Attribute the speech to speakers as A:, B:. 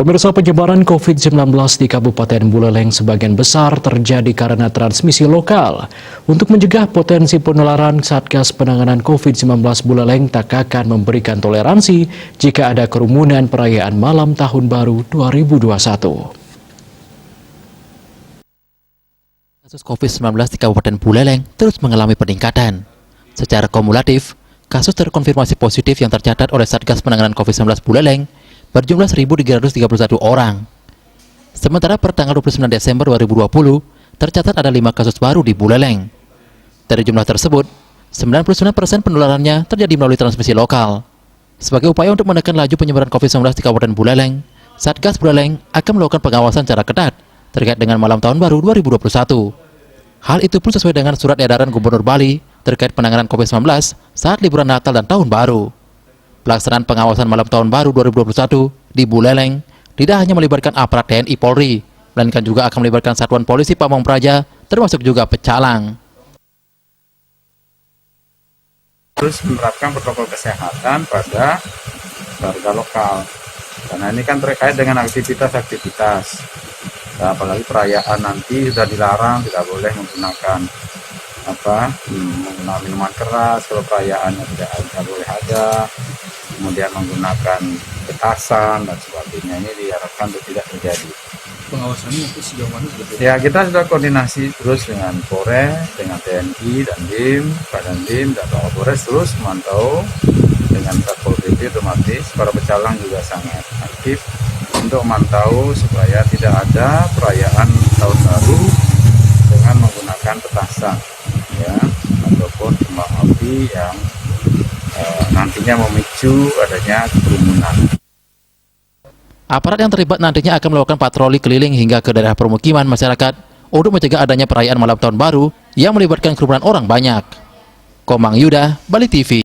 A: Pemirsa, penyebaran COVID-19 di Kabupaten Buleleng sebagian besar terjadi karena transmisi lokal. Untuk mencegah potensi penularan, Satgas Penanganan COVID-19 Buleleng tak akan memberikan toleransi jika ada kerumunan perayaan Malam Tahun Baru 2021.
B: Kasus COVID-19 di Kabupaten Buleleng terus mengalami peningkatan. Secara kumulatif, kasus terkonfirmasi positif yang tercatat oleh Satgas Penanganan COVID-19 Buleleng berjumlah 1.331 orang. Sementara per tanggal 29 Desember 2020, tercatat ada 5 kasus baru di Buleleng. Dari jumlah tersebut, 99% penularannya terjadi melalui transmisi lokal. Sebagai upaya untuk menekan laju penyebaran COVID-19 di Kabupaten Buleleng, Satgas Buleleng akan melakukan pengawasan secara ketat terkait dengan Malam Tahun Baru 2021. Hal itu pun sesuai dengan surat edaran Gubernur Bali terkait penanganan COVID-19 saat liburan Natal dan Tahun Baru. Pelaksanaan pengawasan Malam Tahun Baru 2021 di Buleleng tidak hanya melibatkan aparat TNI Polri, melainkan juga akan melibatkan Satuan Polisi Pamong Praja, termasuk juga Pecalang.
C: Terus menerapkan protokol kesehatan pada warga lokal, karena ini kan terkait dengan aktivitas-aktivitas. Nah, apalagi perayaan nanti sudah dilarang, tidak boleh menggunakan menggunakan minuman keras, kalau perayaannya tidak boleh ada, kemudian menggunakan petasan dan sebagainya. Ini diharapkan untuk tidak terjadi.
D: Pengawasannya itu sejauh mana?
C: Ya, kita sudah koordinasi terus dengan Polres, dengan TNI dan BIM, Badan BIM dan Polres terus memantau dengan Satpol PP, otomatis para pecalang juga sangat aktif untuk memantau supaya tidak ada perayaan Tahun Baru dengan menggunakan petasan, ya, ataupun kembang api yang nantinya memicu adanya kerumunan.
B: Aparat yang terlibat nantinya akan melakukan patroli keliling hingga ke daerah permukiman masyarakat untuk mencegah adanya perayaan Malam Tahun Baru yang melibatkan kerumunan orang banyak. Komang Yuda, Bali TV.